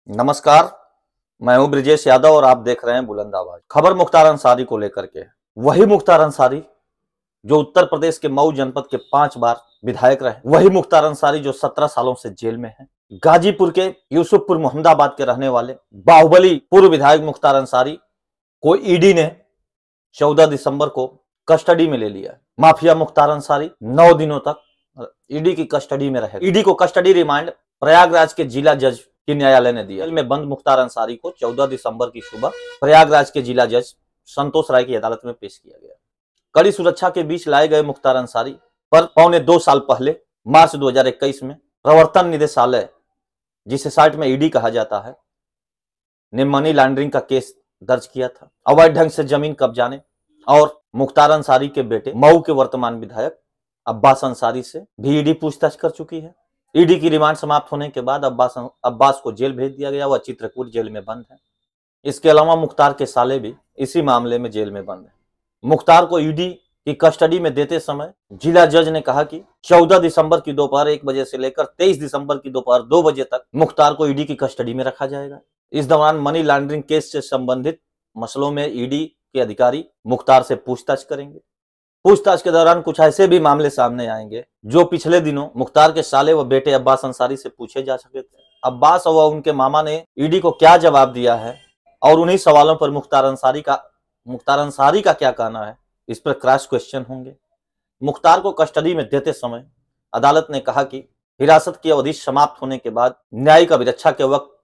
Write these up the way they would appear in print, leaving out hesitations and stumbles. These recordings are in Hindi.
नमस्कार। मैं हूं ब्रिजेश यादव और आप देख रहे हैं बुलंद आवाज। खबर मुख्तार अंसारी को लेकर के। वही मुख्तार अंसारी जो उत्तर प्रदेश के मऊ जनपद के 5 बार विधायक रहे, वही मुख्तार अंसारी जो 17 सालों से जेल में है। गाजीपुर के यूसुफपुर मोहम्मदाबाद के रहने वाले बाहुबली पूर्व विधायक मुख्तार अंसारी को ईडी ने 14 दिसंबर को कस्टडी में ले लिया। माफिया मुख्तार अंसारी 9 दिनों तक ईडी की कस्टडी में रहे। ईडी को कस्टडी रिमांड प्रयागराज के जिला जज की न्यायालय ने दिया। जेल में बंद मुख्तार अंसारी को 14 दिसंबर की सुबह प्रयागराज के जिला जज संतोष राय की अदालत में पेश किया गया। कड़ी सुरक्षा के बीच लाए गए मुख्तार अंसारी पर पौने 2 साल पहले मार्च 2021 में प्रवर्तन निदेशालय, जिसे साइट में ईडी कहा जाता है, ने मनी लॉन्ड्रिंग का केस दर्ज किया था। अवैध ढंग से जमीन कब्जाने और मुख्तार अंसारी के बेटे मऊ के वर्तमान विधायक अब्बास अंसारी से भी ईडी पूछताछ कर चुकी है। ईडी की रिमांड समाप्त होने के बाद अब्बास को जेल भेज दिया गया। वह चित्रकूट जेल में बंद है। इसके अलावा मुख्तार के साले भी इसी मामले में जेल में बंद है। मुख्तार को ईडी की कस्टडी में देते समय जिला जज ने कहा कि 14 दिसंबर की दोपहर 1 बजे से लेकर 23 दिसंबर की दोपहर 2 बजे तक मुख्तार को ईडी की कस्टडी में रखा जाएगा। इस दौरान मनी लॉन्ड्रिंग केस से संबंधित मसलों में ईडी के अधिकारी मुख्तार से पूछताछ करेंगे। पूछताछ के दौरान कुछ ऐसे भी मामले सामने आएंगे जो पिछले दिनों मुख्तार के साले व बेटे अब्बास अंसारी से पूछे जा सके थे। अब्बास व उनके मामा ने ईडी को क्या जवाब दिया है और उन्हीं सवालों पर मुख्तार अंसारी का क्या कहना है, इस पर क्रॉस क्वेश्चन होंगे। मुख्तार को कस्टडी में देते समय अदालत ने कहा कि हिरासत की अवधि समाप्त होने के बाद न्यायिक अभिरक्षा के वक्त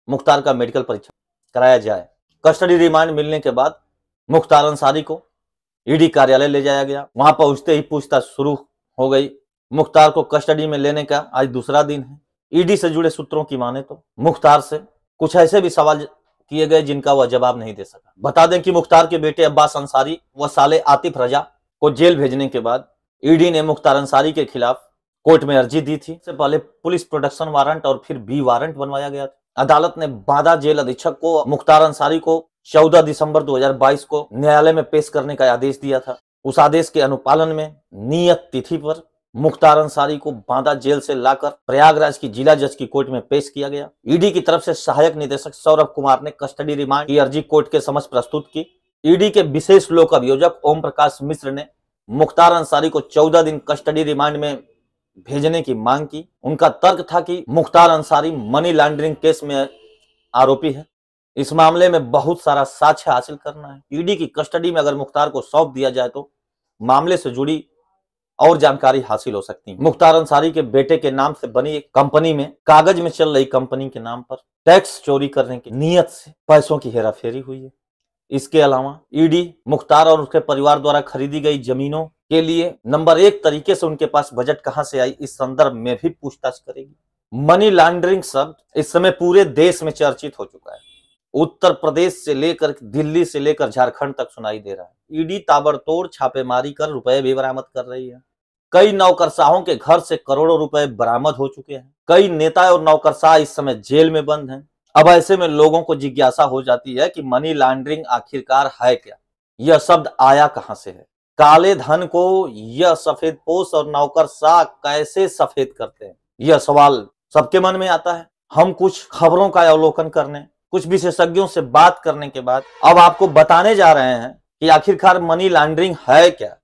मुख्तार का मेडिकल परीक्षण कराया जाए। कस्टडी रिमांड मिलने के बाद मुख्तार अंसारी को ईडी कार्यालय ले जाया गया। वहां पहुंचते ही पूछताछ शुरू हो गई। मुख्तार को कस्टडी में लेने का आज दूसरा दिन है। ईडी से जुड़े सूत्रों की माने तो मुख्तार से कुछ ऐसे भी सवाल किए गए जिनका वह जवाब नहीं दे सका। बता दें कि मुख्तार के बेटे अब्बास अंसारी व साले आतिफ रजा को जेल भेजने के बाद ईडी ने मुख्तार अंसारी के खिलाफ कोर्ट में अर्जी दी थी। इससे पहले पुलिस प्रोडक्शन वारंट और फिर बी वारंट बनवाया गया था। अदालत ने बांदा जेल अधीक्षक को मुख्तार अंसारी को 14 दिसंबर 2022 को न्यायालय में पेश करने का आदेश दिया था। उस आदेश के अनुपालन में नियत तिथि पर मुख्तार अंसारी को बांदा जेल से लाकर प्रयागराज की जिला जज की कोर्ट में पेश किया गया। ईडी की तरफ से सहायक निदेशक सौरभ कुमार ने कस्टडी रिमांड की अर्जी कोर्ट के समक्ष प्रस्तुत की। ईडी के विशेष लोक अभियोजक ओम प्रकाश मिश्र ने मुख्तार अंसारी को 14 दिन कस्टडी रिमांड में भेजने की मांग की। उनका तर्क था कि Mukhtar Ansari money laundering case में आरोपी है। इस मामले में बहुत सारा साक्ष्य हासिल करना है। ईडी की कस्टडी में अगर मुख्तार को सौंप दिया जाए तो मामले से जुड़ी और जानकारी हासिल हो सकती है। मुख्तार अंसारी के बेटे के नाम से बनी एक कंपनी में, कागज में चल रही कंपनी के नाम पर टैक्स चोरी करने की नीयत से पैसों की हेराफेरी हुई है। इसके अलावा ईडी मुख्तार और उसके परिवार द्वारा खरीदी गई जमीनों के लिए नंबर 1 तरीके से उनके पास बजट कहां से आई, इस संदर्भ में भी पूछताछ करेगी। मनी लॉन्ड्रिंग शब्द इस समय पूरे देश में चर्चित हो चुका है। उत्तर प्रदेश से लेकर दिल्ली से लेकर झारखंड तक सुनाई दे रहा है। ईडी ताबड़तोड़ छापेमारी कर रुपए भी बरामद कर रही है। कई नौकरशाहों के घर से करोड़ों रुपए बरामद हो चुके हैं। कई नेता और नौकरशाह इस समय जेल में बंद हैं। अब ऐसे में लोगों को जिज्ञासा हो जाती है कि मनी लॉन्ड्रिंग आखिरकार है क्या, यह शब्द आया कहां से है, काले धन को यह सफेदपोश और नौकरशाह कैसे सफेद करते हैं, यह सवाल सबके मन में आता है। हम कुछ खबरों का अवलोकन करने, कुछ विशेषज्ञों से बात करने के बाद अब आपको बताने जा रहे हैं कि आखिरकार मनी लॉन्ड्रिंग है क्या,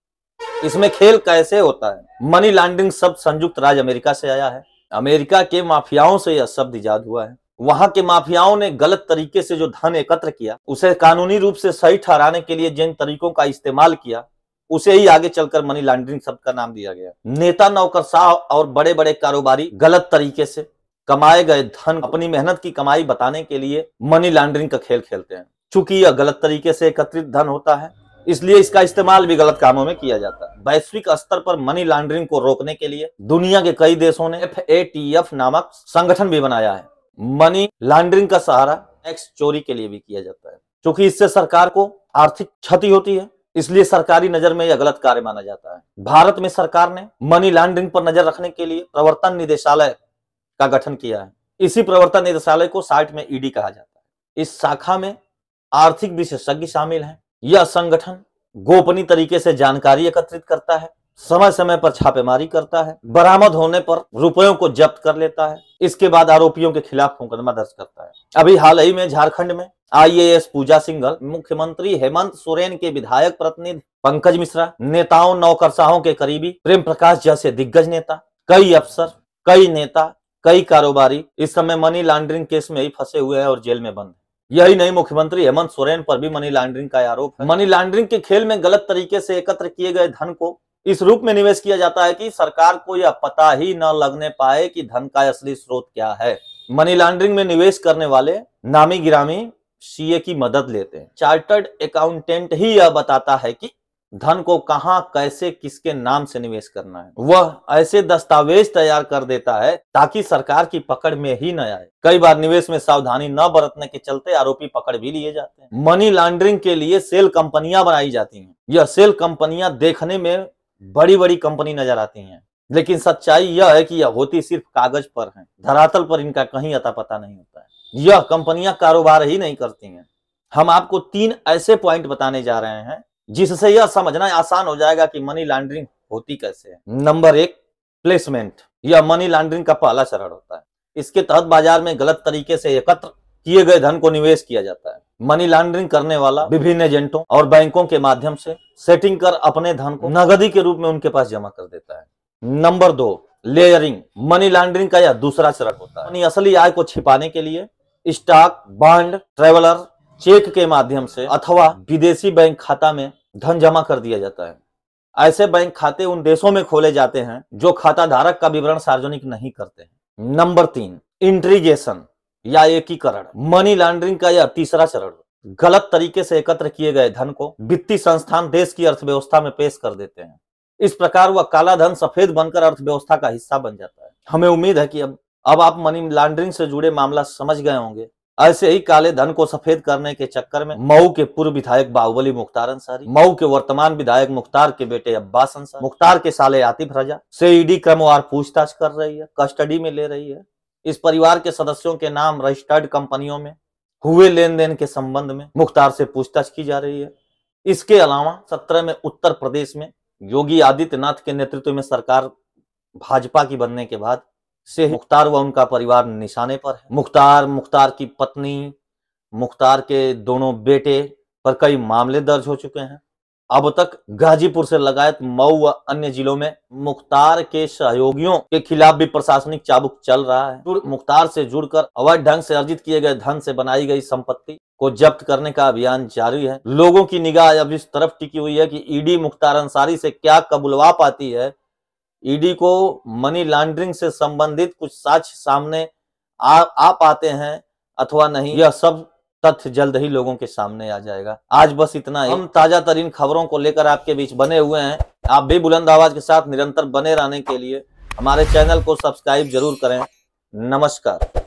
इसमें खेल कैसे होता है। मनी लॉन्ड्रिंग शब्द संयुक्त राज्य अमेरिका से आया है। अमेरिका के माफियाओं से यह शब्द इजाद हुआ है। वहां के माफियाओं ने गलत तरीके से जो धन एकत्र किया, उसे कानूनी रूप से सही ठहराने के लिए जिन तरीकों का इस्तेमाल किया, उसे ही आगे चलकर मनी लॉन्ड्रिंग शब्द का नाम दिया गया। नेता, नौकरशाह और बड़े बड़े कारोबारी गलत तरीके से कमाए गए धन अपनी मेहनत की कमाई बताने के लिए मनी लॉन्ड्रिंग का खेल खेलते हैं। चूंकि यह गलत तरीके से एकत्रित धन होता है, इसलिए इसका इस्तेमाल भी गलत कामों में किया जाता है। वैश्विक स्तर पर मनी लॉन्ड्रिंग को रोकने के लिए दुनिया के कई देशों ने FATF नामक संगठन भी बनाया है। मनी लॉन्ड्रिंग का सहारा टैक्स चोरी के लिए भी किया जाता है। क्योंकि इससे सरकार को आर्थिक क्षति होती है, इसलिए सरकारी नजर में यह गलत कार्य माना जाता है। भारत में सरकार ने मनी लॉन्ड्रिंग पर नजर रखने के लिए प्रवर्तन निदेशालय का गठन किया है। इसी प्रवर्तन निदेशालय को साइट में ईडी कहा जाता है। इस शाखा में आर्थिक विशेषज्ञ शामिल हैं। यह संगठन गोपनीय तरीके से जानकारी एकत्रित करता है समय समय पर छापेमारी करता है, बरामद होने पर रुपयों को जब्त कर लेता है। इसके बाद आरोपियों के खिलाफ मुकदमा दर्ज करता है। अभी हाल ही में झारखंड में IAS पूजा सिंघल, मुख्यमंत्री हेमंत सोरेन के विधायक प्रतिनिधि पंकज मिश्रा, नेताओं नौकरशाहों के करीबी प्रेम प्रकाश जैसे दिग्गज नेता, कई अफसर, कई नेता, कई कारोबारी इस समय मनी लॉन्ड्रिंग केस में ही फंसे हुए हैं और जेल में बंद। यही नहीं, मुख्यमंत्री हेमंत सोरेन पर भी मनी लॉन्ड्रिंग का आरोप है। मनी लॉन्ड्रिंग के खेल में गलत तरीके से एकत्र किए गए धन को इस रूप में निवेश किया जाता है कि सरकार को यह पता ही न लगने पाए कि धन का असली स्रोत क्या है। मनी लॉन्ड्रिंग में निवेश करने वाले नामी गिरामी CA की मदद लेते हैं। चार्टर्ड अकाउंटेंट ही यह बताता है कि धन को कहां, कैसे, किसके नाम से निवेश करना है। वह ऐसे दस्तावेज तैयार कर देता है ताकि सरकार की पकड़ में ही न आए। कई बार निवेश में सावधानी न बरतने के चलते आरोपी पकड़ भी लिए जाते हैं। मनी लॉन्ड्रिंग के लिए सेल कंपनियां बनाई जाती हैं। यह सेल कंपनियां देखने में बड़ी बड़ी कंपनी नजर आती हैं, लेकिन सच्चाई यह है कि यह होती सिर्फ कागज पर है। धरातल पर इनका कहीं अता पता नहीं होता है। यह कंपनियां कारोबार ही नहीं करती हैं। हम आपको 3 ऐसे पॉइंट बताने जा रहे हैं जिससे यह समझना आसान हो जाएगा कि मनी लॉन्ड्रिंग होती कैसे है। Number 1, placement. यह मनी लॉन्ड्रिंग का पहला चरण होता है। इसके तहत बाजार में गलत तरीके से एकत्र किए गए धन को निवेश किया जाता है। मनी लॉन्ड्रिंग करने वाला विभिन्न एजेंटों और बैंकों के माध्यम से सेटिंग कर अपने धन को नगदी के रूप में उनके पास जमा कर देता है। Number 2, layering. मनी लॉन्ड्रिंग का यह दूसरा चरण होता है। असली आय को छिपाने के लिए स्टॉक, बॉन्ड, ट्रेवलर चेक के माध्यम से अथवा विदेशी बैंक खाता में धन जमा कर दिया जाता है। ऐसे बैंक खाते उन देशों में खोले जाते हैं जो खाता धारक का विवरण सार्वजनिक नहीं करते हैं। नंबर 3, इंट्रीगेशन या एकीकरण। मनी लॉन्ड्रिंग का यह तीसरा चरण। गलत तरीके से एकत्र किए गए धन को वित्तीय संस्थान देश की अर्थव्यवस्था में पेश कर देते हैं। इस प्रकार वह काला धन सफेद बनकर अर्थव्यवस्था का हिस्सा बन जाता है। हमें उम्मीद है कि अब आप मनी लॉन्ड्रिंग से जुड़े मामला समझ गए होंगे। ऐसे ही काले धन को सफेद करने के चक्कर में मऊ के पूर्व विधायक बाहुबली मुख्तार अंसारी, मऊ के वर्तमान विधायक मुख्तार के बेटे अब्बास अंसारी, मुख्तार के साले आतिफ रजा से ईडी क्रमवार पूछताछ कर रही है, कस्टडी में ले रही है। इस परिवार के सदस्यों के नाम रजिस्टर्ड कंपनियों में हुए लेन देन के संबंध में मुख्तार से पूछताछ की जा रही है। इसके अलावा 17 में उत्तर प्रदेश में योगी आदित्यनाथ के नेतृत्व में सरकार भाजपा की बनने के बाद से मुख्तार व उनका परिवार निशाने पर है। मुख्तार की पत्नी, मुख्तार के दोनों बेटे पर कई मामले दर्ज हो चुके हैं। अब तक गाजीपुर से लगायत मऊ व अन्य जिलों में मुख्तार के सहयोगियों के खिलाफ भी प्रशासनिक चाबुक चल रहा है। मुख्तार से जुड़कर अवैध ढंग से अर्जित किए गए धन से बनाई गई संपत्ति को जब्त करने का अभियान जारी है। लोगों की निगाह अब इस तरफ टिकी हुई है कि ईडी मुख्तार अंसारी से क्या कबुलवा पाती है। ईडी को मनी लॉन्ड्रिंग से संबंधित कुछ साक्ष्य सामने आ पाते हैं अथवा नहीं, यह सब तथ्य जल्द ही लोगों के सामने आ जाएगा। आज बस इतना ही। हम ताजा तरीन खबरों को लेकर आपके बीच बने हुए हैं। आप भी बुलंद आवाज के साथ निरंतर बने रहने के लिए हमारे चैनल को सब्सक्राइब जरूर करें। नमस्कार।